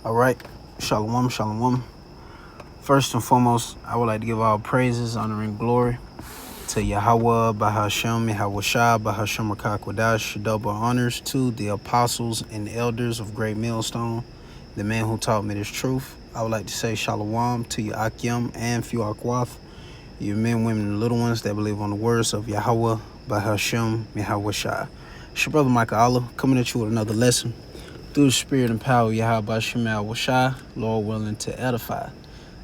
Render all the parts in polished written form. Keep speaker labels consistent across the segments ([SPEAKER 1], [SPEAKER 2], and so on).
[SPEAKER 1] All right, shalom, shalom. First and foremost, I would like to give all praises, honor, and glory to Yahweh, Bahashem, Yahweh Shah, Bahashem Rakakwadash. Double honors to the apostles and elders of Great Millstone, the man who taught me this truth. I would like to say shalom to you, Akim and Fuakwath, you men, women, and little ones that believe on the words of Yahweh, Bahashem, Yahweh Shah. It's your brother Michael Allah coming at you with another lesson through the spirit and power of Yahweh Shemel Washai, Lord willing to edify.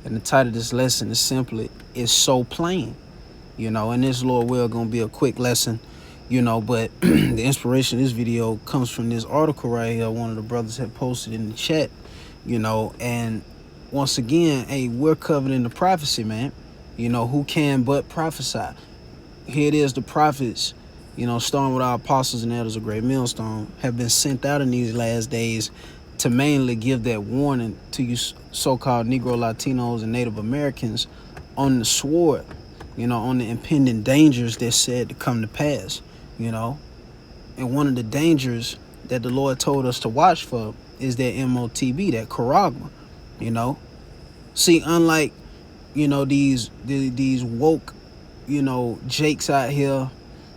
[SPEAKER 1] And the title of this lesson is simply, It's So Plain. And this, Lord will, going to be a quick lesson, but the inspiration of this video comes from this article right here one of the brothers had posted in the chat, and once again, hey, we're covered in the prophecy, man. Who can but prophesy? Here it is, the prophets, starting with our apostles and elders of Great Millstone, have been sent out in these last days to mainly give that warning to you so-called Negro, Latinos, and Native Americans on the sword, on the impending dangers that's said to come to pass, And one of the dangers that the Lord told us to watch for is that MOTB, that charagma, See, unlike, these woke, jakes out here,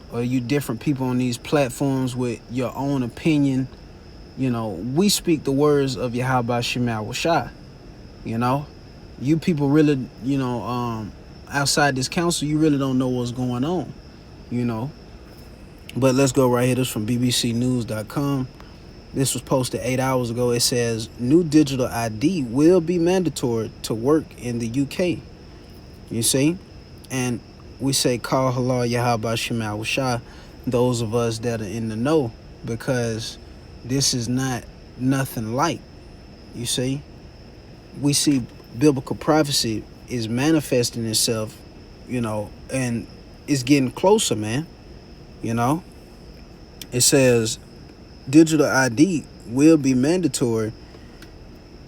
[SPEAKER 1] or you different people on these platforms with your own opinion, we speak the words of Yahweh Shemel Washai. You people really, outside this council, you really don't know what's going on, But let's go right here. This is from bbcnews.com. This was posted 8 hours ago. It says, new digital ID will be mandatory to work in the UK. You see? And we say, call halal Yahweh Shemel Washai, those of us that are in the know, because this is not nothing light. You see? We see biblical prophecy is manifesting itself, and it's getting closer, man. It says digital ID will be mandatory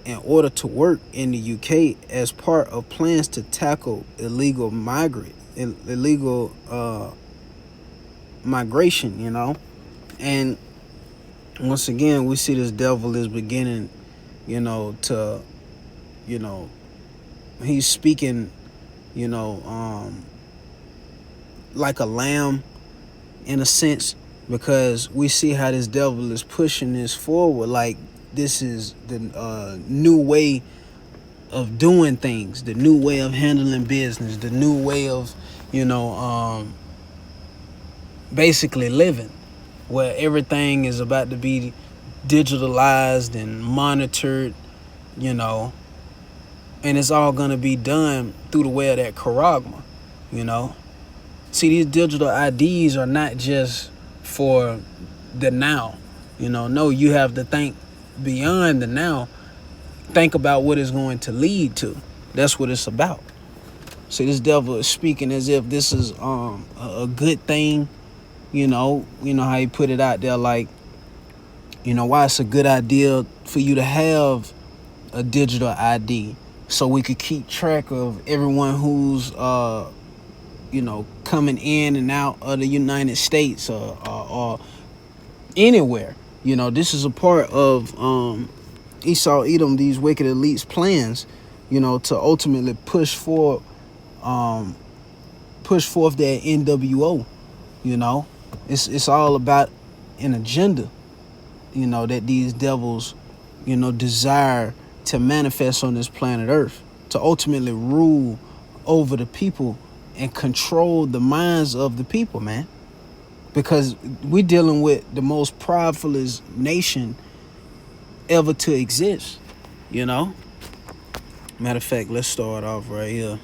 [SPEAKER 1] in order to work in the UK as part of plans to tackle illegal migration, And once again, we see this devil is beginning, to, he's speaking, like a lamb in a sense, because we see how this devil is pushing this forward like this is the new way of doing things, the new way of handling business, the new way of, basically living, where everything is about to be digitalized and monitored, and it's all going to be done through the way of that charagma, See, these digital IDs are not just for the now, no, you have to think beyond the now. Think about what it's going to lead to. That's what it's about. See, this devil is speaking as if this is a good thing, you know how he put it out there, like, why it's a good idea for you to have a digital ID so we could keep track of everyone who's coming in and out of the United States or anywhere. This is a part of Esau Edom, these wicked elites' plans, to ultimately push forth that NWO. It's all about an agenda, that these devils, desire to manifest on this planet Earth, to ultimately rule over the people and control the minds of the people, man. Because we're dealing with the most pridefulest nation ever to exist, Matter of fact, let's start off right here.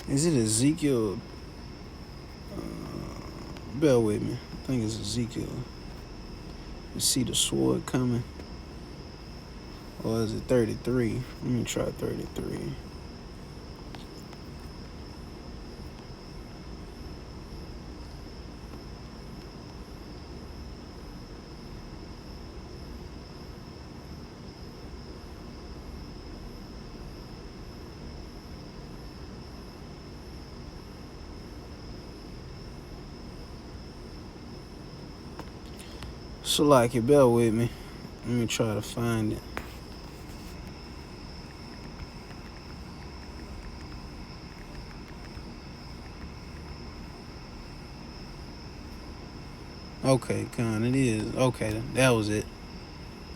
[SPEAKER 1] Is it Ezekiel? Bear with me. I think it's Ezekiel. You see the sword coming? Or is it 33? Let me try 33. So like it, bear with me. Let me try to find it. Okay, con, it is. Okay, that was it.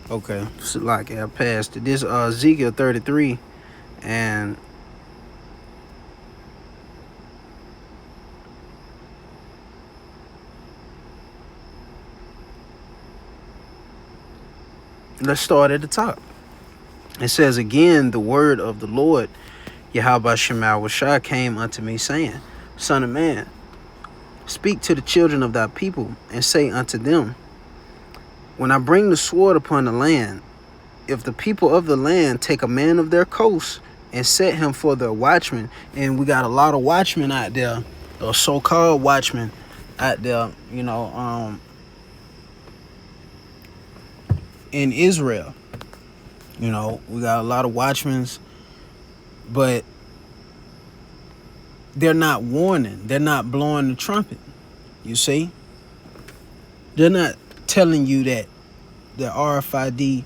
[SPEAKER 1] Okay, so like I passed it. This Ezekiel 33, and let's start at the top. It says, again, the word of the Lord, Yahweh Shema Shah, came unto me, saying, Son of man, speak to the children of thy people, and say unto them, when I bring the sword upon the land, if the people of the land take a man of their coast and set him for their watchman, and we got a lot of watchmen out there, or so-called watchmen out there, in Israel. We got a lot of watchmen, but they're not warning. They're not blowing the trumpet. You see? They're not telling you that the RFID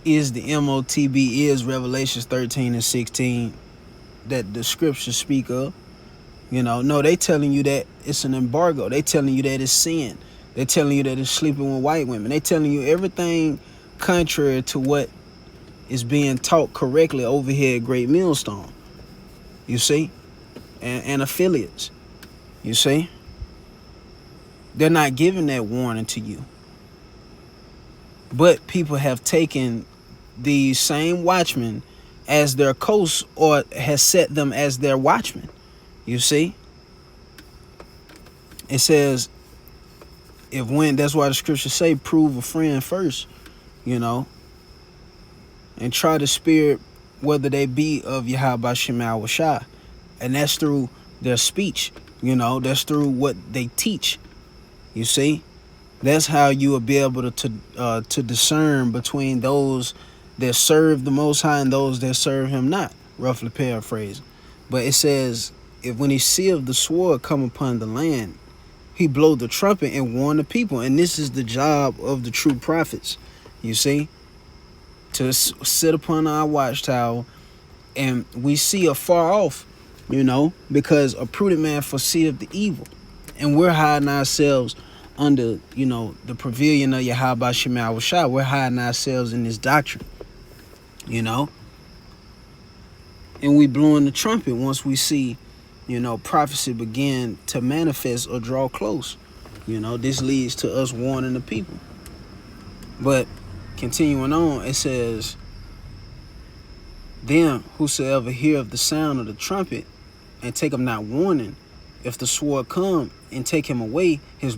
[SPEAKER 1] is the MOTB, is Revelations 13 and 16 that the scriptures speak of. No, they telling you that it's an embargo. They telling you that it's sin. They telling you that it's sleeping with white women. They telling you everything contrary to what is being taught correctly over here at Great Millstone. You see? And affiliates. You see? They're not giving that warning to you. But people have taken these same watchmen as their coast, or has set them as their watchmen. You see? It says, that's why the scriptures say, prove a friend first, and try the spirit whether they be of Yahweh Shema Shah. And that's through their speech, that's through what they teach. You see? That's how you will be able to discern between those that serve the Most High and those that serve him not, roughly paraphrasing. But it says, if when he seeth the sword come upon the land, he blow the trumpet and warn the people. And this is the job of the true prophets, you see, to sit upon our watchtower, and we see afar off, because a prudent man foreseeth the evil, and we're hiding ourselves under, the pavilion of Yahweh Shema Shah. We're hiding ourselves in this doctrine, and we blowing the trumpet once we see, prophecy begin to manifest or draw close. This leads to us warning the people. But continuing on, it says, them whosoever hear of the sound of the trumpet and take him not warning, if the sword come and take him away, his